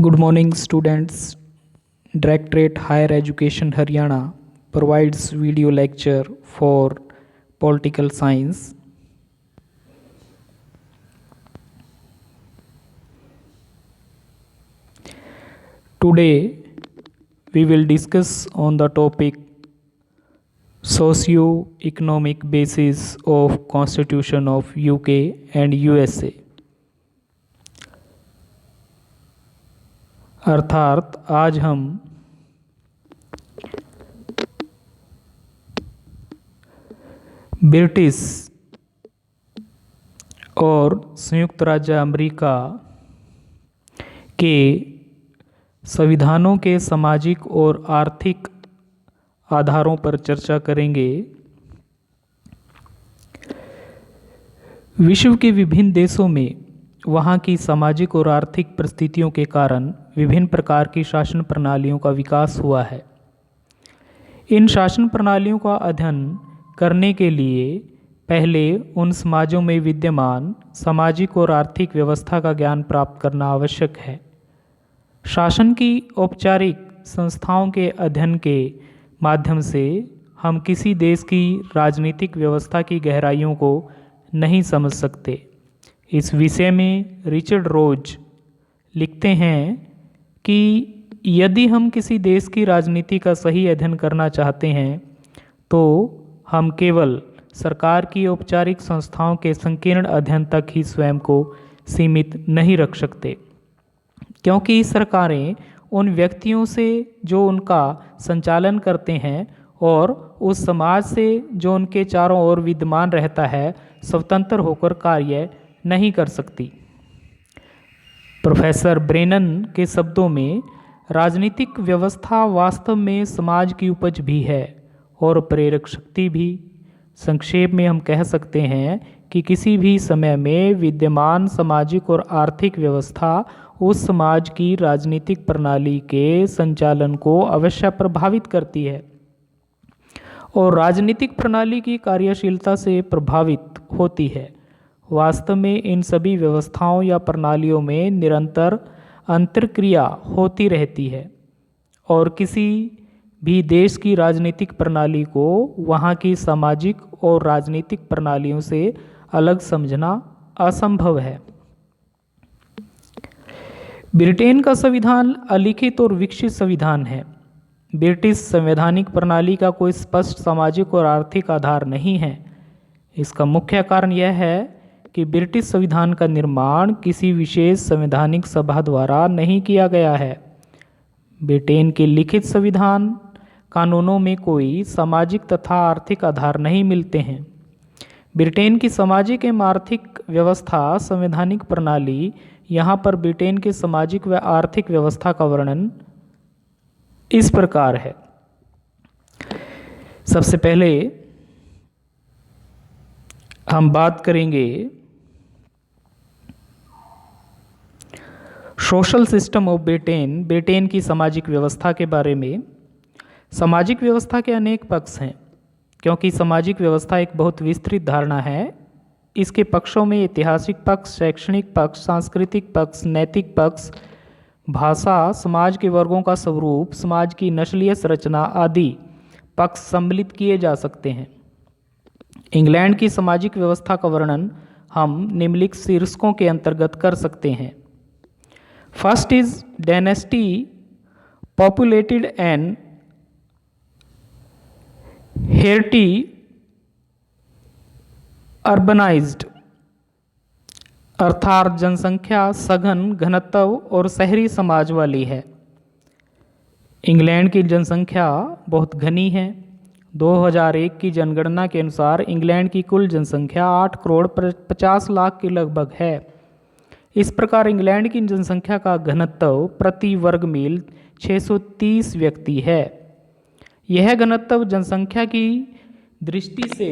Good morning, students. Directorate Higher Education Haryana provides video lecture for political science. Today, we will discuss on the topic socio-economic basis of Constitution of UK and USA. अर्थात आज हम British और संयुक्त राज्य America के संविधानों के सामाजिक और आर्थिक आधारों पर चर्चा करेंगे। विश्व के विभिन्न देशों में वहाँ की सामाजिक और आर्थिक परिस्थितियों के कारण विभिन्न प्रकार की शासन प्रणालियों का विकास हुआ है। इन शासन प्रणालियों का अध्ययन करने के लिए पहले उन समाजों में विद्यमान सामाजिक और आर्थिक व्यवस्था का ज्ञान प्राप्त करना आवश्यक है। शासन की औपचारिक संस्थाओं के अध्ययन के माध्यम से हम किसी देश की राजनीतिक व्यवस्था की गहराइयों को नहीं समझ सकते। इस विषय में रिचर्ड रोज लिखते हैं कि यदि हम किसी देश की राजनीति का सही अध्ययन करना चाहते हैं तो हम केवल सरकार की औपचारिक संस्थाओं के संकीर्ण अध्ययन तक ही स्वयं को सीमित नहीं रख सकते, क्योंकि सरकारें उन व्यक्तियों से जो उनका संचालन करते हैं और उस समाज से जो उनके चारों ओर विद्यमान रहता है स्वतंत्र होकर कार्य नहीं कर सकती। प्रोफेसर ब्रेनन के शब्दों में राजनीतिक व्यवस्था वास्तव में समाज की उपज भी है और प्रेरक शक्ति भी। संक्षेप में हम कह सकते हैं कि किसी भी समय में विद्यमान सामाजिक और आर्थिक व्यवस्था उस समाज की राजनीतिक प्रणाली के संचालन को अवश्य प्रभावित करती है और राजनीतिक प्रणाली की कार्यशीलता से प्रभावित होती है। वास्तव में इन सभी व्यवस्थाओं या प्रणालियों में निरंतर अंतर्क्रिया होती रहती है और किसी भी देश की राजनीतिक प्रणाली को वहाँ की सामाजिक और राजनीतिक प्रणालियों से अलग समझना असंभव है। ब्रिटेन का संविधान अलिखित और विकसित संविधान है। ब्रिटिश संवैधानिक प्रणाली का कोई स्पष्ट सामाजिक और आर्थिक आधार नहीं है। इसका मुख्य कारण यह है कि ब्रिटिश संविधान का निर्माण किसी विशेष संवैधानिक सभा द्वारा नहीं किया गया है। ब्रिटेन के लिखित संविधान कानूनों में कोई सामाजिक तथा आर्थिक आधार नहीं मिलते हैं। ब्रिटेन की सामाजिक एवं आर्थिक व्यवस्था संवैधानिक प्रणाली यहाँ पर ब्रिटेन के सामाजिक व आर्थिक व्यवस्था का वर्णन इस प्रकार है। सबसे पहले हम बात करेंगे social system of Britain, Britain की सामाजिक व्यवस्था के बारे में। सामाजिक व्यवस्था के अनेक पक्ष हैं, क्योंकि सामाजिक व्यवस्था एक बहुत विस्तृत धारणा है। इसके पक्षों में ऐतिहासिक पक्ष, शैक्षणिक पक्ष, सांस्कृतिक पक्ष, नैतिक पक्ष, भाषा, समाज के वर्गों का स्वरूप, समाज की नस्लीय संरचना आदि पक्ष सम्मिलित किए जा सकते हैं। इंग्लैंड की सामाजिक व्यवस्था का वर्णन हम निम्नलिखित शीर्षकों के अंतर्गत कर सकते हैं। First is densely populated and highly urbanised, अर्थात जनसंख्या सघन, घनत्व और शहरी समाज वाली है। इंग्लैंड की जनसंख्या बहुत घनी है। 2001 की जनगणना के अनुसार इंग्लैंड की कुल जनसंख्या 8 करोड़ 50 लाख के लगभग है। इस प्रकार इंग्लैंड की जनसंख्या का घनत्व प्रति वर्ग मील 630 व्यक्ति है। यह घनत्व जनसंख्या की दृष्टि से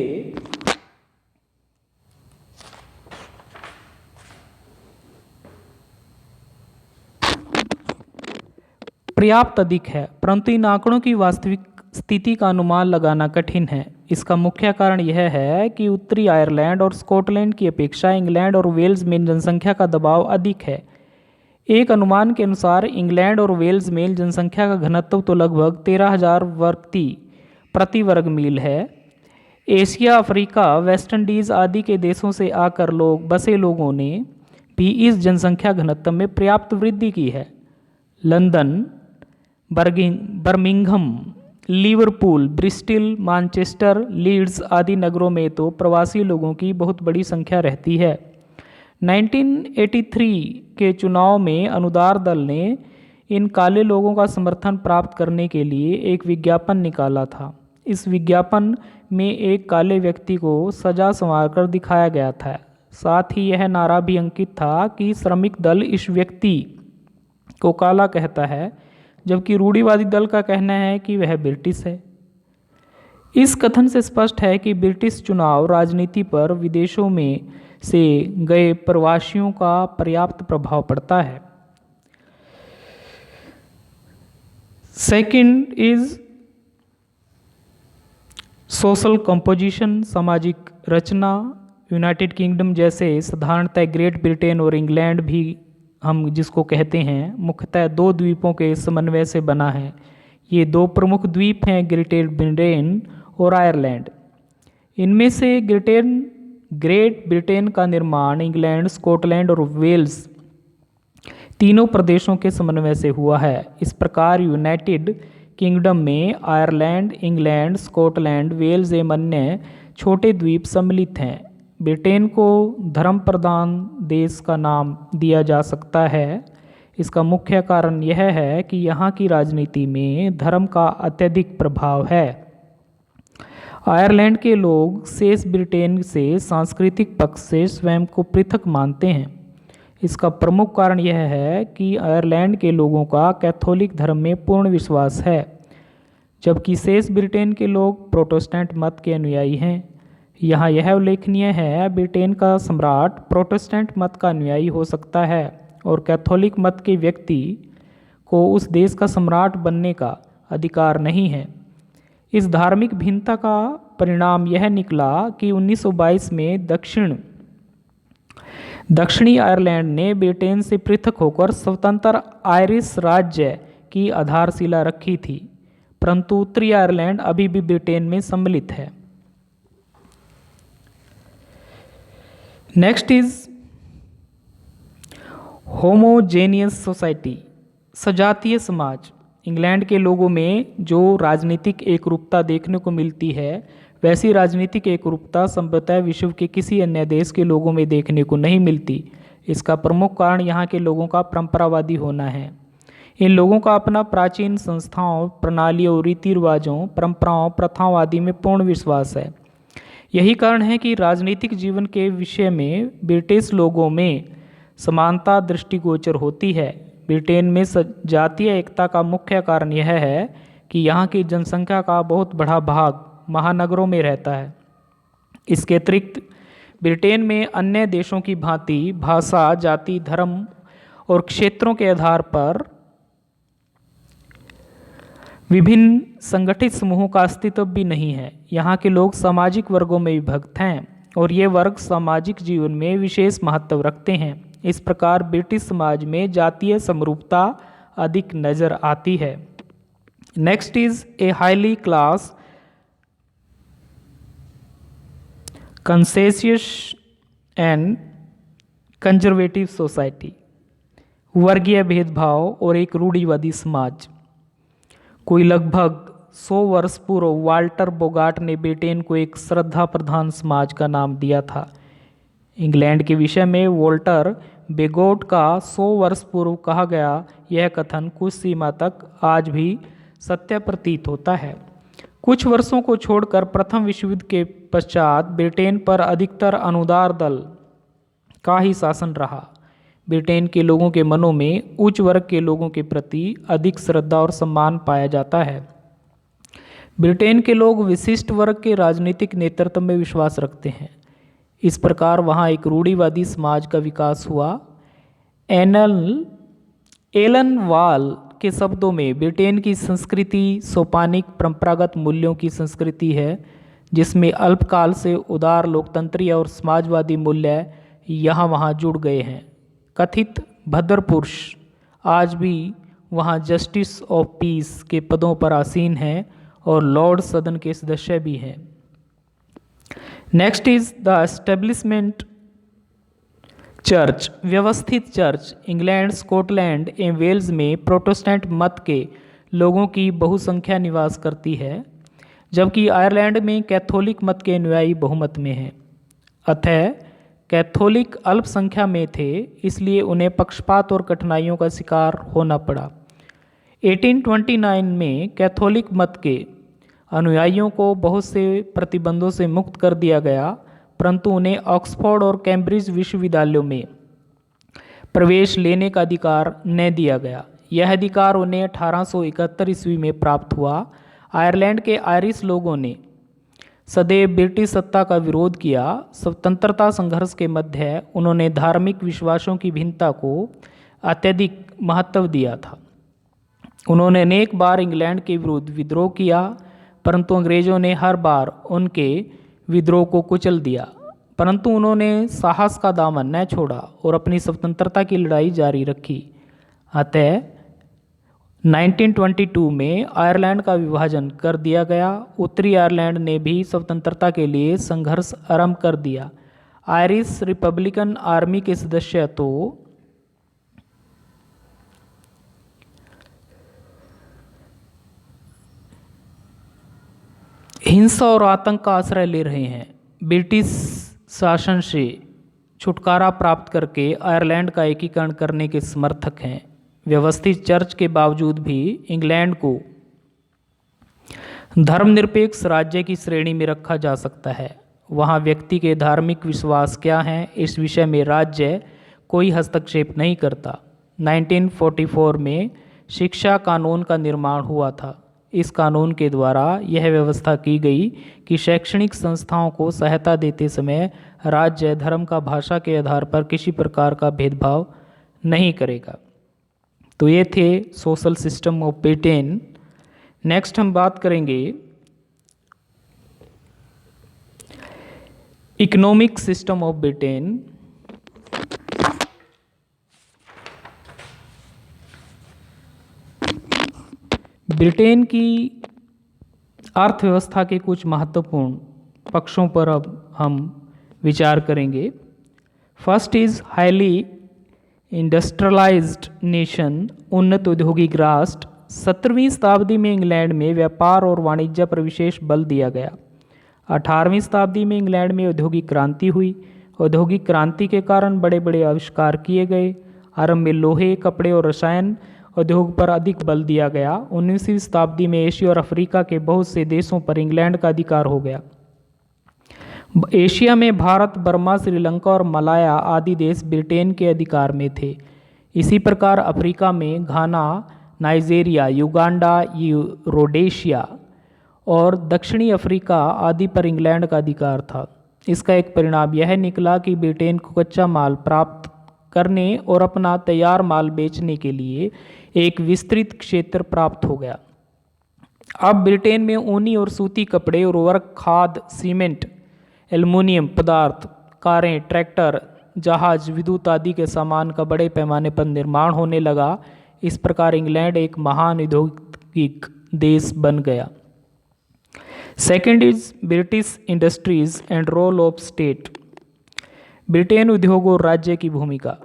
पर्याप्त अधिक है, परंतु इन आंकड़ों की वास्तविक स्थिति का अनुमान लगाना कठिन है। इसका मुख्य कारण यह है कि उत्तरी आयरलैंड और स्कॉटलैंड की अपेक्षा इंग्लैंड और वेल्स में जनसंख्या का दबाव अधिक है। एक अनुमान के अनुसार इंग्लैंड और वेल्स में जनसंख्या का घनत्व तो लगभग 13,000 व्यक्ति प्रति वर्ग मील है। एशिया, अफ्रीका, वेस्ट इंडीज आदि के देशों से आकर बसे लोगों ने भी इस जनसंख्या घनत्व में पर्याप्त वृद्धि की है। London, Birmingham, Liverpool, Bristol, Manchester, Leeds आदि नगरों में तो प्रवासी लोगों की बहुत बड़ी संख्या रहती है। 1983 के चुनाव में अनुदार दल ने इन काले लोगों का समर्थन प्राप्त करने के लिए एक विज्ञापन निकाला था। इस विज्ञापन में एक काले व्यक्ति को सजा संवारकर दिखाया गया था। साथ ही यह नारा भी अंकित था कि श्रमिक दल इस व्यक्ति को काला कहता है, जबकि रूढ़िवादी दल का कहना है कि वह ब्रिटिश है। इस कथन से स्पष्ट है कि ब्रिटिश चुनाव राजनीति पर विदेशों में से गए प्रवासियों का पर्याप्त प्रभाव पड़ता है। सेकंड इज सोशल कंपोजिशन, सामाजिक रचना। यूनाइटेड किंगडम जैसे साधारणतः ग्रेट ब्रिटेन और इंग्लैंड भी हम जिसको कहते हैं, मुख्यतः दो द्वीपों के समन्वय से बना है। ये दो प्रमुख द्वीप हैं, ग्रेट ब्रिटेन और आयरलैंड। इनमें से ग्रेट ब्रिटेन का निर्माण इंग्लैंड, स्कॉटलैंड और वेल्स तीनों प्रदेशों के समन्वय से हुआ है। इस प्रकार यूनाइटेड किंगडम में आयरलैंड, इंग्लैंड, स्कॉटलैंड, वेल्स एवं अन्य छोटे द्वीप सम्मिलित हैं। ब्रिटेन को धर्म प्रधान देश का नाम दिया जा सकता है। इसका मुख्य कारण यह है कि यहाँ की राजनीति में धर्म का अत्यधिक प्रभाव है। आयरलैंड के लोग शेष ब्रिटेन से सांस्कृतिक पक्ष से स्वयं को पृथक मानते हैं। इसका प्रमुख कारण यह है कि आयरलैंड के लोगों का कैथोलिक धर्म में पूर्ण विश्वास है, जबकि शेष ब्रिटेन के लोग प्रोटेस्टेंट मत के अनुयायी हैं। यहाँ यह उल्लेखनीय है, ब्रिटेन का सम्राट प्रोटेस्टेंट मत का अनुयायी हो सकता है और कैथोलिक मत के व्यक्ति को उस देश का सम्राट बनने का अधिकार नहीं है। इस धार्मिक भिन्नता का परिणाम यह निकला कि 1922 में दक्षिणी आयरलैंड ने ब्रिटेन से पृथक होकर स्वतंत्र आयरिश राज्य की आधारशिला रखी थी, परंतु उत्तरी आयरलैंड अभी भी ब्रिटेन में सम्मिलित है। नेक्स्ट इज होमोजेनियस सोसाइटी, सजातीय समाज। इंग्लैंड के लोगों में जो राजनीतिक एकरूपता देखने को मिलती है, वैसी राजनीतिक एकरूपता संभवतः विश्व के किसी अन्य देश के लोगों में देखने को नहीं मिलती। इसका प्रमुख कारण यहाँ के लोगों का परंपरावादी होना है। इन लोगों का अपना प्राचीन संस्थाओं, प्रणालियों, रीति रिवाजों, परंपराओं, प्रथाओं आदि में पूर्ण विश्वास है। यही कारण है कि राजनीतिक जीवन के विषय में ब्रिटिश लोगों में समानता दृष्टिगोचर होती है। ब्रिटेन में जातीय एकता का मुख्य कारण यह है कि यहाँ की जनसंख्या का बहुत बड़ा भाग महानगरों में रहता है। इसके अतिरिक्त ब्रिटेन में अन्य देशों की भांति भाषा, जाति, धर्म और क्षेत्रों के आधार पर विभिन्न संगठित समूहों का अस्तित्व भी नहीं है। यहाँ के लोग सामाजिक वर्गों में विभक्त हैं और ये वर्ग सामाजिक जीवन में विशेष महत्व रखते हैं। इस प्रकार ब्रिटिश समाज में जातीय समरूपता अधिक नजर आती है। Next is a highly class conscious and conservative society, वर्गीय भेदभाव और एक रूढ़िवादी समाज। कोई लगभग 100 वर्ष पूर्व वाल्टर बोगाट ने ब्रिटेन को एक श्रद्धा प्रधान समाज का नाम दिया था। इंग्लैंड के विषय में वोल्टर बेगोट का 100 वर्ष पूर्व कहा गया यह कथन कुछ सीमा तक आज भी सत्य प्रतीत होता है। कुछ वर्षों को छोड़कर प्रथम विश्व युद्ध के पश्चात ब्रिटेन पर अधिकतर अनुदार दल का ही शासन रहा। ब्रिटेन के लोगों के मनों में उच्च वर्ग के लोगों के प्रति अधिक श्रद्धा और सम्मान पाया जाता है। ब्रिटेन के लोग विशिष्ट वर्ग के राजनीतिक नेतृत्व में विश्वास रखते हैं। इस प्रकार वहाँ एक रूढ़िवादी समाज का विकास हुआ। एलन वाल के शब्दों में ब्रिटेन की संस्कृति सोपानिक परंपरागत मूल्यों की संस्कृति है, जिसमें अल्पकाल से उदार लोकतंत्रीय और समाजवादी मूल्य यहाँ वहाँ जुड़ गए हैं। कथित भद्रपुरुष आज भी वहाँ जस्टिस ऑफ पीस के पदों पर आसीन हैं और लॉर्ड सदन के सदस्य भी हैं। Next is the establishment church. व्यवस्थित चर्च इंग्लैंड, स्कॉटलैंड एवं वेल्स में प्रोटेस्टेंट मत के लोगों की बहुसंख्या निवास करती है, जबकि आयरलैंड में कैथोलिक मत के अनुयायी बहुमत में हैं। अतः कैथोलिक अल्पसंख्या में थे, इसलिए उन्हें पक्षपात और कठिनाइयों का शिकार होना पड़ा। 1829 में कैथोलिक मत के अनुयायियों को बहुत से प्रतिबंधों से मुक्त कर दिया गया, परंतु उन्हें ऑक्सफोर्ड और कैम्ब्रिज विश्वविद्यालयों में प्रवेश लेने का अधिकार न दिया गया। यह अधिकार उन्हें 1871 ईस्वी में प्राप्त हुआ। आयरलैंड के आयरिश लोगों ने सदैव ब्रिटिश सत्ता का विरोध किया। स्वतंत्रता संघर्ष के मध्य उन्होंने धार्मिक विश्वासों की भिन्नता को अत्यधिक महत्व दिया था। उन्होंने अनेक बार इंग्लैंड के विरुद्ध विद्रोह किया, परंतु अंग्रेजों ने हर बार उनके विद्रोह को कुचल दिया। परंतु उन्होंने साहस का दामन न छोड़ा और अपनी स्वतंत्रता की लड़ाई जारी रखी। अतः 1922 में आयरलैंड का विभाजन कर दिया गया। उत्तरी आयरलैंड ने भी स्वतंत्रता के लिए संघर्ष आरंभ कर दिया। आयरिश रिपब्लिकन आर्मी के सदस्य तो हिंसा और आतंक का आश्रय ले रहे हैं। ब्रिटिश शासन से छुटकारा प्राप्त करके आयरलैंड का एकीकरण करने के समर्थक हैं। व्यवस्थित चर्च के बावजूद भी इंग्लैंड को धर्मनिरपेक्ष राज्य की श्रेणी में रखा जा सकता है। वहाँ व्यक्ति के धार्मिक विश्वास क्या हैं, इस विषय में राज्य कोई हस्तक्षेप नहीं करता। 1944 में शिक्षा कानून का निर्माण हुआ था। इस कानून के द्वारा यह व्यवस्था की गई कि शैक्षणिक संस्थाओं को सहायता देते समय राज्य धर्म का भाषा के आधार पर किसी प्रकार का भेदभाव नहीं करेगा। तो ये थे social system of Britain. Next हम बात करेंगे economic system of Britain. Britain की अर्थव्यवस्था के कुछ महत्वपूर्ण पक्षों पर अब हम विचार करेंगे। First is highly industrialised nation, उन्नत औद्योगिक राष्ट्र। 17वीं शताब्दी में इंग्लैंड में व्यापार और वाणिज्य पर विशेष बल दिया गया। 18वीं शताब्दी में इंग्लैंड में औद्योगिक क्रांति हुई। औद्योगिक क्रांति के कारण बड़े बड़े आविष्कार किए गए। आरंभ में लोहे, कपड़े और रसायन उद्योग पर अधिक बल दिया गया। 19वीं शताब्दी में एशिया और अफ्रीका के बहुत से देशों पर इंग्लैंड का अधिकार हो गया। एशिया में भारत, बर्मा, श्रीलंका और मलाया आदि देश ब्रिटेन के अधिकार में थे। इसी प्रकार अफ्रीका में घाना, नाइजीरिया, युगांडा, रोडेशिया और दक्षिणी अफ्रीका आदि पर इंग्लैंड का अधिकार था। इसका एक परिणाम यह निकला कि ब्रिटेन को कच्चा माल प्राप्त करने और अपना तैयार माल बेचने के लिए एक विस्तृत क्षेत्र प्राप्त हो गया। अब ब्रिटेन में ऊनी और सूती कपड़े, उर्वरक, खाद, सीमेंट, एल्युमिनियम पदार्थ, कारें, ट्रैक्टर, जहाज, विद्युत आदि के सामान का बड़े पैमाने पर निर्माण होने लगा। इस प्रकार इंग्लैंड एक महान औद्योगिक देश बन गया। Second is British industries and role of state. Britain उद्योग और राज्य की भूमिका।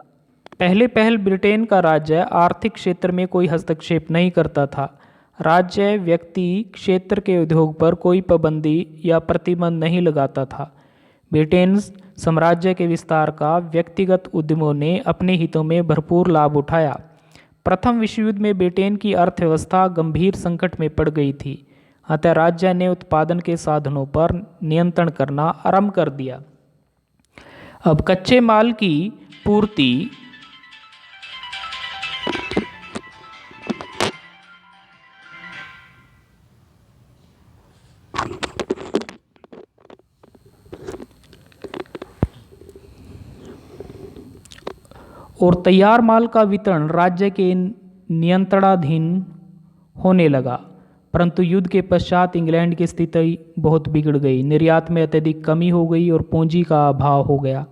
पहल ब्रिटेन का राज्य आर्थिक क्षेत्र में कोई हस्तक्षेप नहीं करता था। राज्य व्यक्ति क्षेत्र के उद्योग पर कोई पाबंदी या प्रतिबंध नहीं लगाता था। ब्रिटेन साम्राज्य के विस्तार का व्यक्तिगत उद्यमों ने अपने हितों में भरपूर लाभ उठाया। प्रथम विश्व युद्ध में ब्रिटेन की अर्थव्यवस्था गंभीर संकट में पड़ गई थी। अतः राज्य ने उत्पादन के साधनों पर नियंत्रण करना आरंभ कर दिया। अब कच्चे माल की पूर्ति और तैयार माल का वितरण राज्य के नियंत्रणाधीन होने लगा। परंतु युद्ध के पश्चात इंग्लैंड की स्थिति बहुत बिगड़ गई। निर्यात में अत्यधिक कमी हो गई और पूंजी का अभाव हो गया।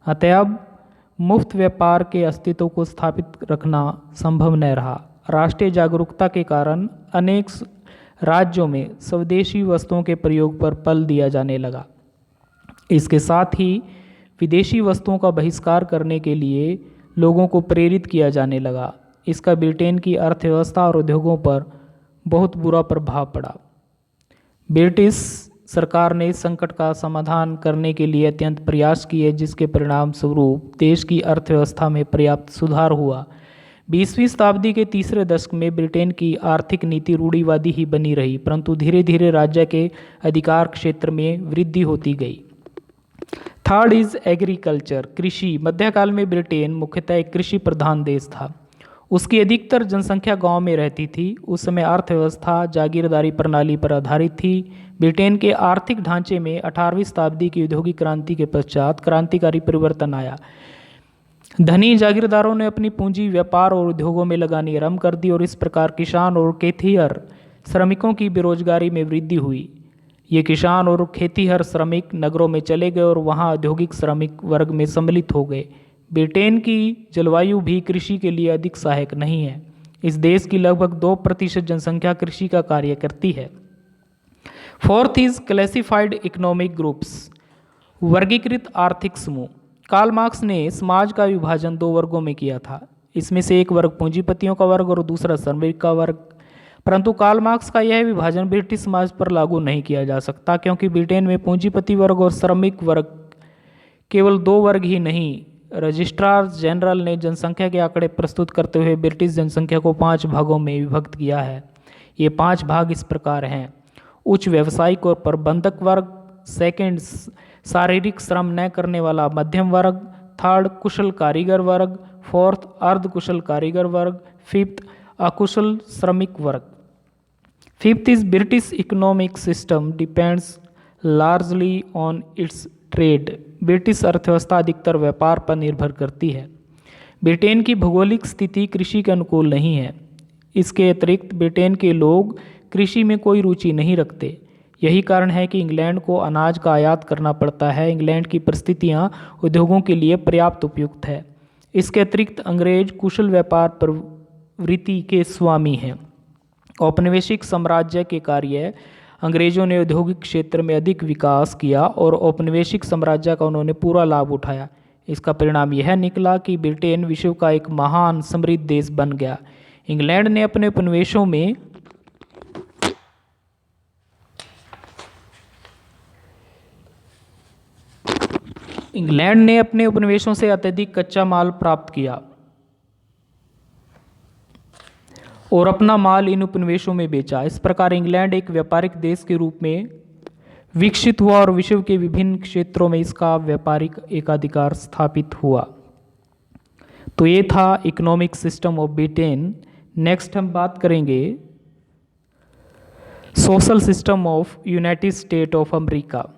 अतः अब मुफ्त व्यापार के अस्तित्व को स्थापित रखना संभव न रहा। राष्ट्रीय जागरूकता के कारण अनेक राज्यों में स्वदेशी वस्तुओं के प्रयोग पर बल दिया जाने लगा। इसके साथ ही विदेशी वस्तुओं का बहिष्कार करने के लिए लोगों को प्रेरित किया जाने लगा। इसका ब्रिटेन की अर्थव्यवस्था और उद्योगों पर बहुत बुरा प्रभाव पड़ा। ब्रिटिश सरकार ने इस संकट का समाधान करने के लिए अत्यंत प्रयास किए, जिसके परिणाम स्वरूप देश की अर्थव्यवस्था में पर्याप्त सुधार हुआ। 20वीं शताब्दी के तीसरे दशक में ब्रिटेन की आर्थिक नीति रूढ़िवादी ही बनी रही, परंतु धीरे धीरे राज्य के अधिकार क्षेत्र में वृद्धि होती गई। थर्ड इज एग्रीकल्चर, कृषि। मध्यकाल में ब्रिटेन मुख्यतः एक कृषि प्रधान देश था। उसकी अधिकतर जनसंख्या गांव में रहती थी। उस समय अर्थव्यवस्था जागीरदारी प्रणाली पर आधारित थी। ब्रिटेन के आर्थिक ढांचे में 18वीं शताब्दी की औद्योगिक क्रांति के पश्चात क्रांतिकारी परिवर्तन आया। धनी जागीरदारों ने अपनी पूंजी व्यापार और उद्योगों में लगानी आरंभ कर दी और इस प्रकार किसान और खेतिहर श्रमिकों की बेरोजगारी में वृद्धि हुई। ये किसान और खेतिहर श्रमिक नगरों में चले गए और वहाँ औद्योगिक श्रमिक वर्ग में सम्मिलित हो गए। ब्रिटेन की जलवायु भी कृषि के लिए अधिक सहायक नहीं है। इस देश की लगभग 2% जनसंख्या कृषि का कार्य करती है। Fourth is classified economic groups, वर्गीकृत आर्थिक समूह। कार्ल मार्क्स ने समाज का विभाजन 2 वर्गों में किया था। इसमें से एक वर्ग पूंजीपतियों का वर्ग और दूसरा श्रमिक का वर्ग। परंतु कार्ल मार्क्स का यह विभाजन ब्रिटिश समाज पर लागू नहीं किया जा सकता, क्योंकि ब्रिटेन में पूंजीपति वर्ग और श्रमिक वर्ग केवल 2 वर्ग ही नहीं। रजिस्ट्रार जनरल ने जनसंख्या के आंकड़े प्रस्तुत करते हुए ब्रिटिश जनसंख्या को 5 भागों में विभक्त किया है। ये 5 भाग इस प्रकार हैं: उच्च व्यावसायिक और प्रबंधक वर्ग, सेकंड शारीरिक श्रम न करने वाला मध्यम वर्ग, थर्ड कुशल कारीगर वर्ग, फोर्थ अर्ध कुशल कारीगर वर्ग, फिफ्थ अकुशल श्रमिक वर्ग। Fifth is British economic system depends largely on it's trade. British अर्थव्यवस्था अधिकतर व्यापार पर निर्भर करती है। ब्रिटेन की भौगोलिक स्थिति कृषि के अनुकूल नहीं है। इसके अतिरिक्त ब्रिटेन के लोग कृषि में कोई रुचि नहीं रखते। यही कारण है कि इंग्लैंड को अनाज का आयात करना पड़ता है। इंग्लैंड की परिस्थितियां उद्योगों के लिए पर्याप्त उपयुक्त है। इसके अतिरिक्त अंग्रेज कुशल व्यापार प्रवृत्ति के स्वामी हैं। औपनिवेशिक साम्राज्य के कार्य अंग्रेजों ने औद्योगिक क्षेत्र में अधिक विकास किया और औपनिवेशिक साम्राज्य का उन्होंने पूरा लाभ उठाया। इसका परिणाम यह निकला कि ब्रिटेन विश्व का एक महान समृद्ध देश बन गया। इंग्लैंड ने अपने उपनिवेशों से अत्यधिक कच्चा माल प्राप्त किया और अपना माल इन उपनिवेशों में बेचा। इस प्रकार इंग्लैंड एक व्यापारिक देश के रूप में विकसित हुआ और विश्व के विभिन्न क्षेत्रों में इसका व्यापारिक एकाधिकार स्थापित हुआ। तो ये था economic system of Britain. Next हम बात करेंगे social system of United state of America.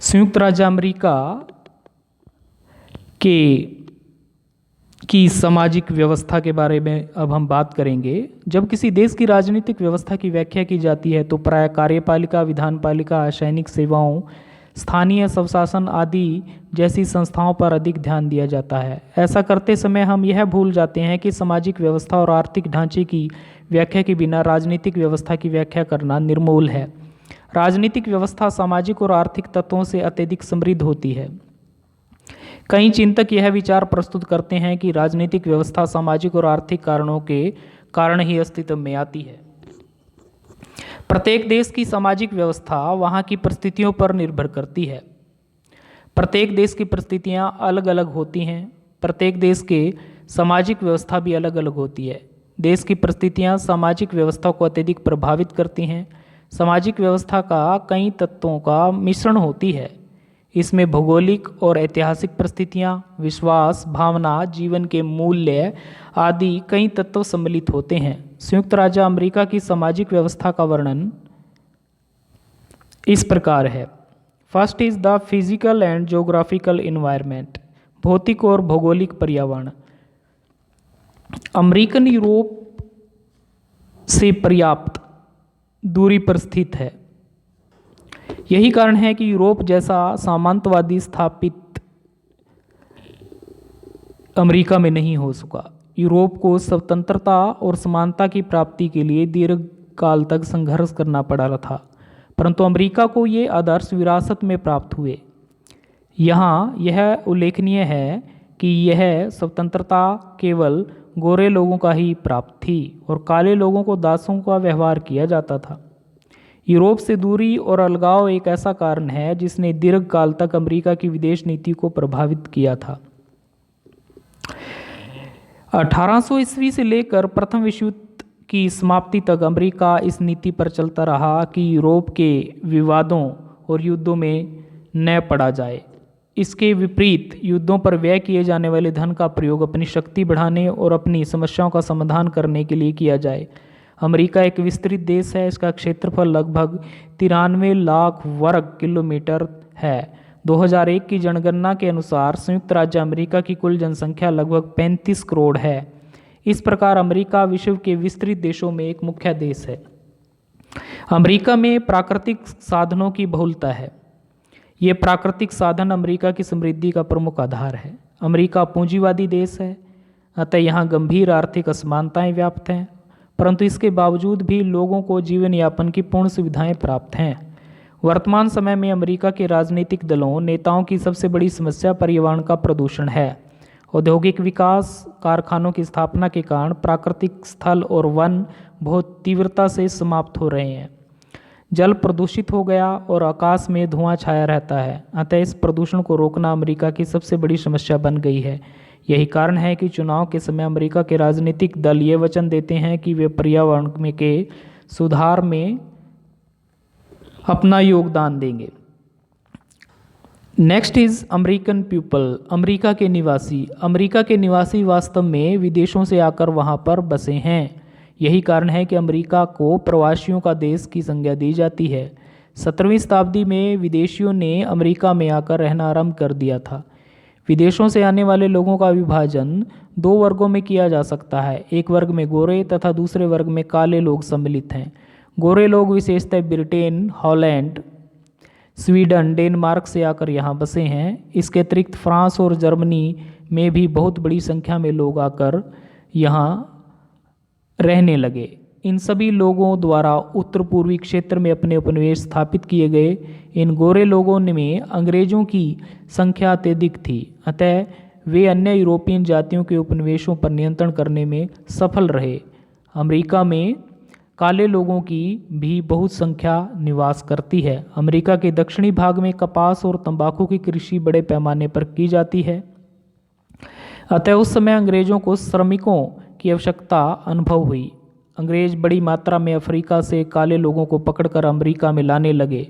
संयुक्त राज्य अमेरिका की सामाजिक व्यवस्था के बारे में अब हम बात करेंगे। जब किसी देश की राजनीतिक व्यवस्था की व्याख्या की जाती है तो प्रायः कार्यपालिका, विधानपालिका, सैनिक सेवाओं, स्थानीय स्वशासन आदि जैसी संस्थाओं पर अधिक ध्यान दिया जाता है। ऐसा करते समय हम यह भूल जाते हैं कि सामाजिक व्यवस्था और आर्थिक ढांचे की व्याख्या के बिना राजनीतिक व्यवस्था की व्याख्या करना निर्मूल है। राजनीतिक व्यवस्था सामाजिक और आर्थिक तत्वों से अत्यधिक समृद्ध होती है। कई चिंतक यह विचार प्रस्तुत करते हैं कि राजनीतिक व्यवस्था सामाजिक और आर्थिक कारणों के कारण ही अस्तित्व में आती है। प्रत्येक देश की सामाजिक व्यवस्था वहाँ की परिस्थितियों पर निर्भर करती है। प्रत्येक देश की परिस्थितियाँ अलग अलग होती हैं। प्रत्येक देश के सामाजिक व्यवस्था भी अलग अलग होती है। देश की परिस्थितियाँ सामाजिक व्यवस्था को अत्यधिक प्रभावित करती हैं। सामाजिक व्यवस्था का कई तत्वों का मिश्रण होती है। इसमें भौगोलिक और ऐतिहासिक परिस्थितियाँ, विश्वास, भावना, जीवन के मूल्य आदि कई तत्व सम्मिलित होते हैं। संयुक्त राज्य अमेरिका की सामाजिक व्यवस्था का वर्णन इस प्रकार है। First is the physical and geographical environment, भौतिक और भौगोलिक पर्यावरण। अमेरिकन यूरोप से पर्याप्त दूरी पर स्थित है। यही कारण है कि यूरोप जैसा सामंतवादी स्थापित अमेरिका में नहीं हो सका। यूरोप को स्वतंत्रता और समानता की प्राप्ति के लिए दीर्घ काल तक संघर्ष करना पड़ा था, परंतु अमेरिका को ये आदर्श विरासत में प्राप्त हुए। यहाँ यह उल्लेखनीय है कि यह स्वतंत्रता केवल गोरे लोगों का ही प्राप्त थी और काले लोगों को दासों का व्यवहार किया जाता था। यूरोप से दूरी और अलगाव एक ऐसा कारण है जिसने दीर्घ काल तक अमेरिका की विदेश नीति को प्रभावित किया था। 1800 ईस्वी से लेकर प्रथम विश्व युद्ध की समाप्ति तक अमेरिका इस नीति पर चलता रहा कि यूरोप के विवादों और युद्धों में न पड़ा जाए। इसके विपरीत युद्धों पर व्यय किए जाने वाले धन का प्रयोग अपनी शक्ति बढ़ाने और अपनी समस्याओं का समाधान करने के लिए किया जाए। अमेरिका एक विस्तृत देश है। इसका क्षेत्रफल लगभग 93 लाख वर्ग किलोमीटर है। 2001 की जनगणना के अनुसार संयुक्त राज्य अमेरिका की कुल जनसंख्या लगभग 35 करोड़ है। इस प्रकार अमेरिका विश्व के विस्तृत देशों में एक मुख्य देश है। अमेरिका में प्राकृतिक साधनों की बहुलता है। ये प्राकृतिक साधन अमेरिका की समृद्धि का प्रमुख आधार है। अमेरिका पूंजीवादी देश है, अतः यहाँ गंभीर आर्थिक असमानताएं व्याप्त हैं, परंतु इसके बावजूद भी लोगों को जीवन यापन की पूर्ण सुविधाएं प्राप्त हैं। वर्तमान समय में अमेरिका के राजनीतिक दलों नेताओं की सबसे बड़ी समस्या पर्यावरण का प्रदूषण है। औद्योगिक विकास, कारखानों की स्थापना के कारण प्राकृतिक स्थल और वन बहुत तीव्रता से समाप्त हो रहे हैं। जल प्रदूषित हो गया और आकाश में धुआं छाया रहता है, अतः इस प्रदूषण को रोकना अमेरिका की सबसे बड़ी समस्या बन गई है। यही कारण है कि चुनाव के समय अमेरिका के राजनीतिक दल ये वचन देते हैं कि वे पर्यावरण में के सुधार में अपना योगदान देंगे। Next is American people, America के निवासी। अमेरिका के निवासी वास्तव में विदेशों से आकर वहाँ पर बसे हैं। यही कारण है कि अमेरिका को प्रवासियों का देश की संज्ञा दी जाती है। 17वीं शताब्दी में विदेशियों ने अमेरिका में आकर रहना आरंभ कर दिया था। विदेशों से आने वाले लोगों का विभाजन 2 वर्गों में किया जा सकता है। एक वर्ग में गोरे तथा दूसरे वर्ग में काले लोग सम्मिलित हैं। गोरे लोग विशेषतः ब्रिटेन, हॉलैंड, स्वीडन, डेनमार्क से आकर यहाँ बसे हैं। इसके अतिरिक्त फ्रांस और जर्मनी में भी बहुत बड़ी संख्या में लोग आकर यहाँ रहने लगे। इन सभी लोगों द्वारा उत्तर पूर्वी क्षेत्र में अपने उपनिवेश स्थापित किए गए। इन गोरे लोगों में अंग्रेजों की संख्या अत्यधिक थी, अतः वे अन्य यूरोपियन जातियों के उपनिवेशों पर नियंत्रण करने में सफल रहे। अमेरिका में काले लोगों की भी बहुत संख्या निवास करती है। अमेरिका के दक्षिणी भाग में कपास और तंबाकू की कृषि बड़े पैमाने पर की जाती है, अतः उस समय अंग्रेजों को श्रमिकों की आवश्यकता अनुभव हुई। अंग्रेज बड़ी मात्रा में अफ्रीका से काले लोगों को पकड़कर अमेरिका में लाने लगे।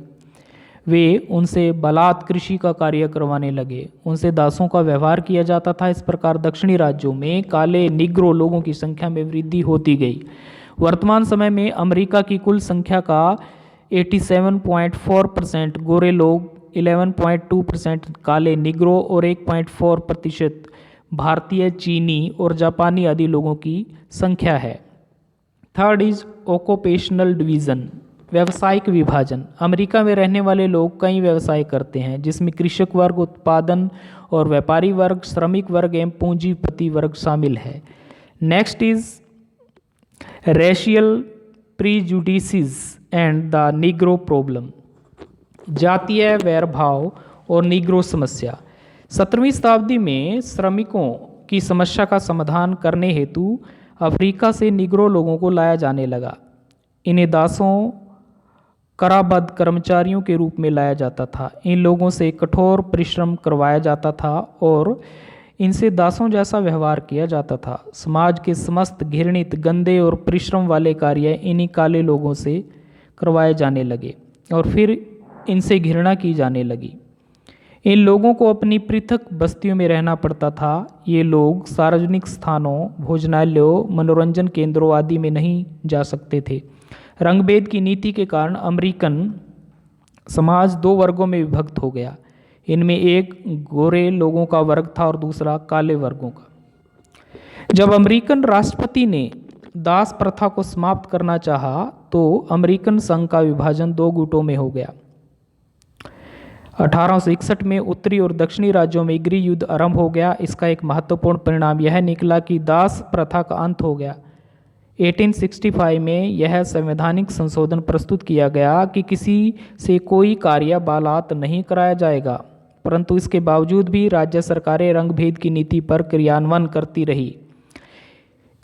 वे उनसे बलात् कृषि का कार्य करवाने लगे। उनसे दासों का व्यवहार किया जाता था। इस प्रकार दक्षिणी राज्यों में काले निग्रो लोगों की संख्या में वृद्धि होती गई। वर्तमान समय में अमेरिका की कुल संख्या का 87.4% गोरे लोग, 11.2% काले निग्रो और 1.4% भारतीय, चीनी और जापानी आदि लोगों की संख्या है। थर्ड इज ऑक्यूपेशनल डिवीज़न, व्यावसायिक विभाजन। अमेरिका में रहने वाले लोग कई व्यवसाय करते हैं, जिसमें कृषक वर्ग, उत्पादन और व्यापारी वर्ग, श्रमिक वर्ग एवं पूंजीपति वर्ग शामिल है। Next is racial prejudices and the Negro problem, जातीय वैरभाव और निग्रो समस्या। 17वीं शताब्दी में श्रमिकों की समस्या का समाधान करने हेतु अफ्रीका से निग्रो लोगों को लाया जाने लगा। इन्हें दासों, कराबद्ध कर्मचारियों के रूप में लाया जाता था। इन लोगों से कठोर परिश्रम करवाया जाता था और इनसे दासों जैसा व्यवहार किया जाता था। समाज के समस्त घृणित, गंदे और परिश्रम वाले कार्य इन्हीं काले लोगों से करवाए जाने लगे और फिर इनसे घृणा की जाने लगी। इन लोगों को अपनी पृथक बस्तियों में रहना पड़ता था। ये लोग सार्वजनिक स्थानों, भोजनालयों, मनोरंजन केंद्रों आदि में नहीं जा सकते थे। रंगभेद की नीति के कारण अमेरिकन समाज 2 वर्गों में विभक्त हो गया। इनमें एक गोरे लोगों का वर्ग था और दूसरा काले वर्गों का। जब अमेरिकन राष्ट्रपति ने दास प्रथा को समाप्त करना चाहा तो अमेरिकन संघ का विभाजन दो गुटों में हो गया। 1861 में उत्तरी और दक्षिणी राज्यों में गृह युद्ध आरंभ हो गया। इसका एक महत्वपूर्ण परिणाम यह निकला कि दास प्रथा का अंत हो गया। 1865 में यह संवैधानिक संशोधन प्रस्तुत किया गया कि किसी से कोई कार्य बालात नहीं कराया जाएगा, परंतु इसके बावजूद भी राज्य सरकारें रंगभेद की नीति पर क्रियान्वयन करती रही।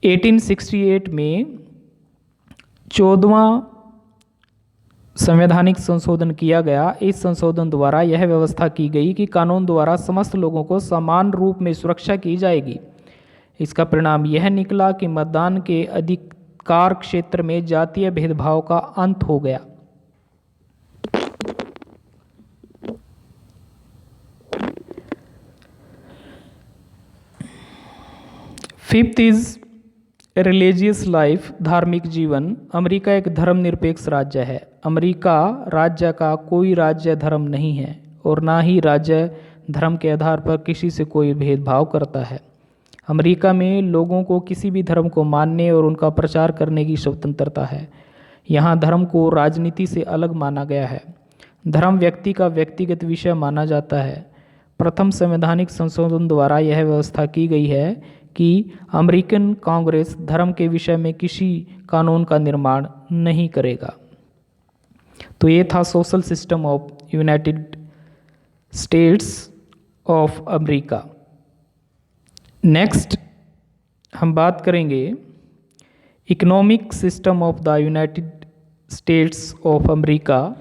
1868 में 14वां संवैधानिक संशोधन किया गया। इस संशोधन द्वारा यह व्यवस्था की गई कि कानून द्वारा समस्त लोगों को समान रूप में सुरक्षा की जाएगी। इसका परिणाम यह निकला कि मतदान के अधिकार क्षेत्र में जातीय भेदभाव का अंत हो गया। फिफ्थ इज रिलीजियस लाइफ, धार्मिक जीवन। अमेरिका एक धर्मनिरपेक्ष राज्य है। अमेरिका राज्य का कोई राज्य धर्म नहीं है और ना ही राज्य धर्म के आधार पर किसी से कोई भेदभाव करता है। अमेरिका में लोगों को किसी भी धर्म को मानने और उनका प्रचार करने की स्वतंत्रता है। यहाँ धर्म को राजनीति से अलग माना गया है। धर्म व्यक्ति का व्यक्तिगत विषय माना जाता है। प्रथम संवैधानिक संशोधन द्वारा यह व्यवस्था की गई है कि अमेरिकन कांग्रेस धर्म के विषय में किसी कानून का निर्माण नहीं करेगा। तो ये था social system of United states of America. Next हम बात करेंगे economic system of the United states of America.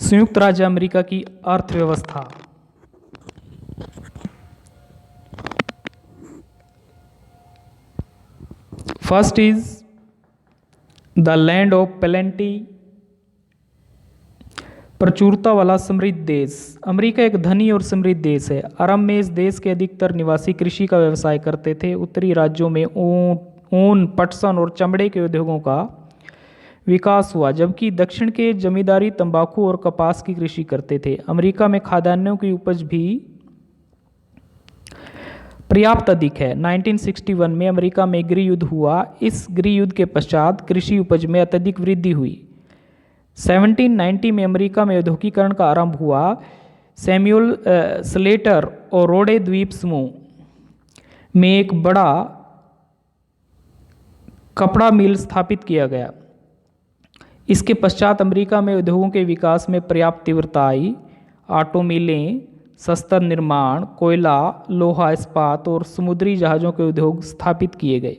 संयुक्त राज्य अमेरिका की अर्थव्यवस्था। First is the land of plenty, प्रचुरता वाला समृद्ध देश। अमेरिका एक धनी और समृद्ध देश है। आरंभ में इस देश के अधिकतर निवासी कृषि का व्यवसाय करते थे। उत्तरी राज्यों में ऊन, पटसन और चमड़े के उद्योगों का विकास हुआ, जबकि दक्षिण के जमींदारी तंबाकू और कपास की कृषि करते थे। अमेरिका में खाद्यान्नों की उपज भी पर्याप्त अधिक है। 1961 में अमेरिका में गृह युद्ध हुआ। इस गृह युद्ध के पश्चात कृषि उपज में अत्यधिक वृद्धि हुई। 1790 में अमेरिका में औद्योगिकरण का आरंभ हुआ। सैमुअल स्लेटर और रोडे द्वीप समूह में एक बड़ा कपड़ा मिल स्थापित किया गया। इसके पश्चात अमेरिका में उद्योगों के विकास में पर्याप्त तीव्रता आई। ऑटो मिलें, शस्त्र निर्माण, कोयला, लोहा इस्पात और समुद्री जहाज़ों के उद्योग स्थापित किए गए।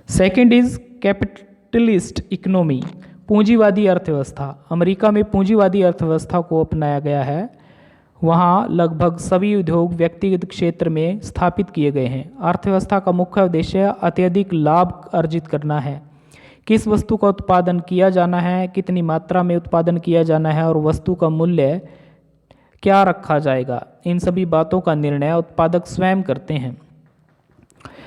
सेकेंड इज कैपिटलिस्ट इकोनॉमी, पूंजीवादी अर्थव्यवस्था। अमेरिका में पूंजीवादी अर्थव्यवस्था को अपनाया गया है। वहाँ लगभग सभी उद्योग व्यक्तिगत क्षेत्र में स्थापित किए गए हैं। अर्थव्यवस्था का मुख्य उद्देश्य अत्यधिक लाभ अर्जित करना है। किस वस्तु का उत्पादन किया जाना है, कितनी मात्रा में उत्पादन किया जाना है और वस्तु का मूल्य क्या रखा जाएगा, इन सभी बातों का निर्णय उत्पादक स्वयं करते हैं।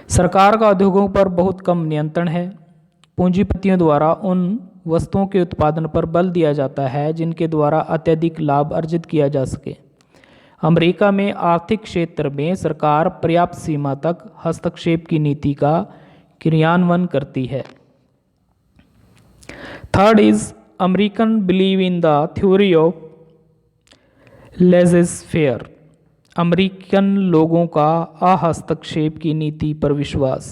सरकार का उद्योगों पर बहुत कम नियंत्रण है। पूंजीपतियों द्वारा उन वस्तुओं के उत्पादन पर बल दिया जाता है जिनके द्वारा अत्यधिक लाभ अर्जित किया जा सके। अमेरिका में आर्थिक क्षेत्र में सरकार पर्याप्त सीमा तक हस्तक्षेप की नीति का क्रियान्वयन करती है। Third is American believe in the theory of laissez faire, American लोगों का अहस्तक्षेप की नीति पर विश्वास।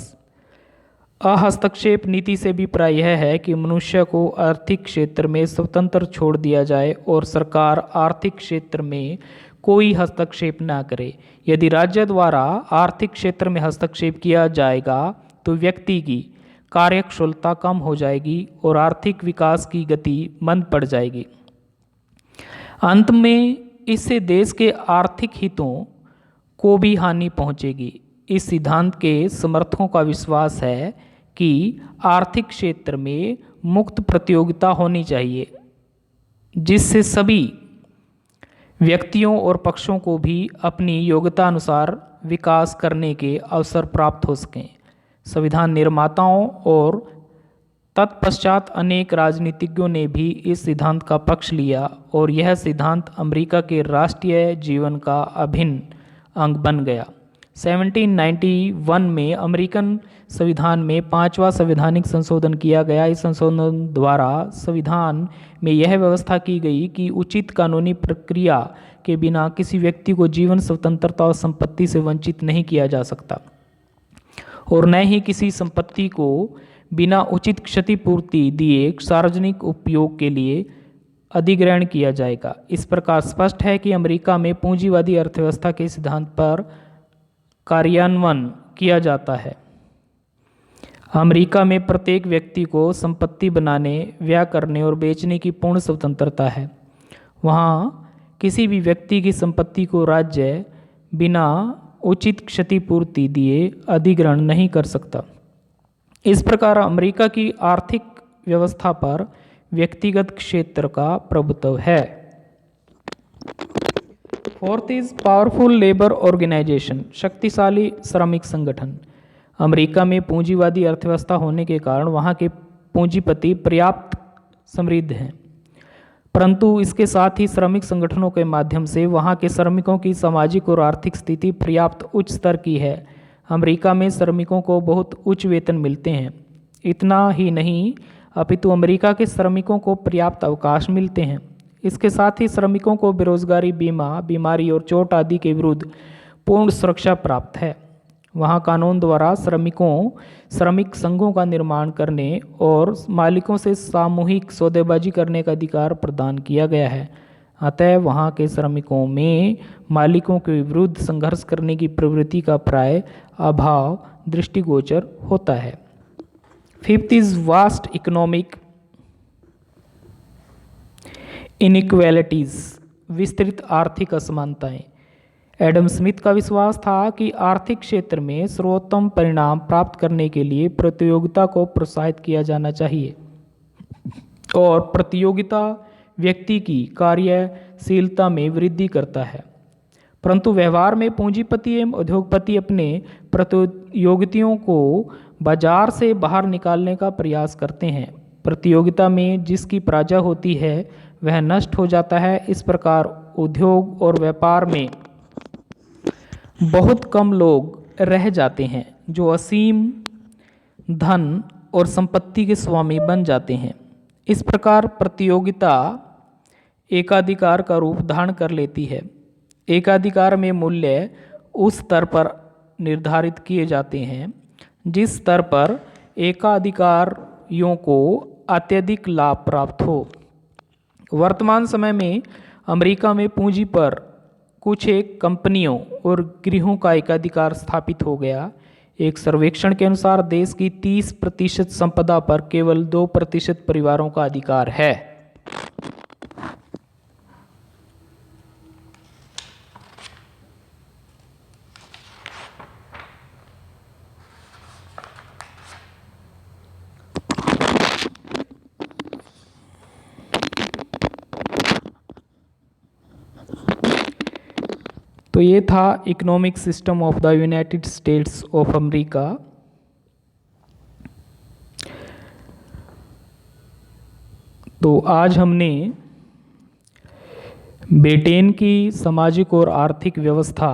अहस्तक्षेप नीति से अभिप्राय यह है कि मनुष्य को आर्थिक क्षेत्र में स्वतंत्र छोड़ दिया जाए और सरकार आर्थिक क्षेत्र में कोई हस्तक्षेप न करे। यदि राज्य द्वारा आर्थिक क्षेत्र में हस्तक्षेप किया जाएगा तो व्यक्ति की कार्यकुशलता कम हो जाएगी और आर्थिक विकास की गति मंद पड़ जाएगी। अंत में इससे देश के आर्थिक हितों को भी हानि पहुंचेगी। इस सिद्धांत के समर्थकों का विश्वास है कि आर्थिक क्षेत्र में मुक्त प्रतियोगिता होनी चाहिए, जिससे सभी व्यक्तियों और पक्षों को भी अपनी योग्यता अनुसार विकास करने के अवसर प्राप्त हो सकें। संविधान निर्माताओं और तत्पश्चात अनेक राजनीतिज्ञों ने भी इस सिद्धांत का पक्ष लिया और यह सिद्धांत अमेरिका के राष्ट्रीय जीवन का अभिन्न अंग बन गया। 1791 में अमेरिकन संविधान में 5वां संवैधानिक संशोधन किया गया। इस संशोधन द्वारा संविधान में यह व्यवस्था की गई कि उचित कानूनी प्रक्रिया के बिना किसी व्यक्ति को जीवन, स्वतंत्रता और संपत्ति से वंचित नहीं किया जा सकता और न ही किसी संपत्ति को बिना उचित क्षतिपूर्ति दिए सार्वजनिक उपयोग के लिए अधिग्रहण किया जाएगा। इस प्रकार स्पष्ट है कि अमेरिका में पूंजीवादी अर्थव्यवस्था के सिद्धांत पर कार्यान्वयन किया जाता है। अमेरिका में प्रत्येक व्यक्ति को संपत्ति बनाने, व्यय करने और बेचने की पूर्ण स्वतंत्रता है। वहाँ किसी भी व्यक्ति की संपत्ति को राज्य बिना उचित क्षतिपूर्ति दिए अधिग्रहण नहीं कर सकता। इस प्रकार अमेरिका की आर्थिक व्यवस्था पर व्यक्तिगत क्षेत्र का प्रभुत्व है। Fourth is powerful labour organisation, शक्तिशाली श्रमिक संगठन। अमेरिका में पूंजीवादी अर्थव्यवस्था होने के कारण वहाँ के पूंजीपति पर्याप्त समृद्ध हैं, परंतु इसके साथ ही श्रमिक संगठनों के माध्यम से वहाँ के श्रमिकों की सामाजिक और आर्थिक स्थिति पर्याप्त उच्च स्तर की है। अमेरिका में श्रमिकों को बहुत उच्च वेतन मिलते हैं। इतना ही नहीं, अपितु अमेरिका के श्रमिकों को पर्याप्त अवकाश मिलते हैं। इसके साथ ही श्रमिकों को बेरोजगारी बीमा, बीमारी और चोट आदि के विरुद्ध पूर्ण सुरक्षा प्राप्त है। वहाँ कानून द्वारा श्रमिक संघों का निर्माण करने और मालिकों से सामूहिक सौदेबाजी करने का अधिकार प्रदान किया गया है। अतः वहाँ के श्रमिकों में मालिकों के विरुद्ध संघर्ष करने की प्रवृत्ति का प्राय अभाव दृष्टिगोचर होता है। Fifth is vast economic inequalities, विस्तृत आर्थिक असमानताएं। एडम स्मिथ का विश्वास था कि आर्थिक क्षेत्र में सर्वोत्तम परिणाम प्राप्त करने के लिए प्रतियोगिता को प्रोत्साहित किया जाना चाहिए और प्रतियोगिता व्यक्ति की कार्यशीलता में वृद्धि करता है। परंतु व्यवहार में पूंजीपति एवं उद्योगपति अपने प्रतियोगियों को बाजार से बाहर निकालने का प्रयास करते हैं। प्रतियोगिता में जिसकी प्रजा होती है वह नष्ट हो जाता है। इस प्रकार उद्योग और व्यापार में बहुत कम लोग रह जाते हैं जो असीम धन और संपत्ति के स्वामी बन जाते हैं। इस प्रकार प्रतियोगिता एकाधिकार का रूप धारण कर लेती है। एकाधिकार में मूल्य उस स्तर पर निर्धारित किए जाते हैं जिस स्तर पर एकाधिकारियों को अत्यधिक लाभ प्राप्त हो। वर्तमान समय में अमेरिका में पूंजी पर कुछ एक कंपनियों और गृहों का एकाधिकार स्थापित हो गया। एक सर्वेक्षण के अनुसार देश की 30% संपदा पर केवल 2% परिवारों का अधिकार है। तो ये था economic system of the United states of America. तो आज हमने ब्रिटेन की सामाजिक और आर्थिक व्यवस्था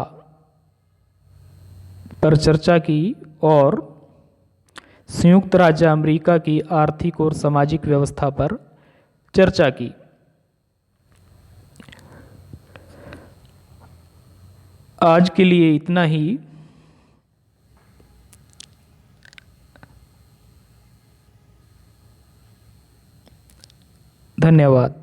पर चर्चा की और संयुक्त राज्य अमेरिका की आर्थिक और सामाजिक व्यवस्था पर चर्चा की। आज के लिए इतना ही। धन्यवाद।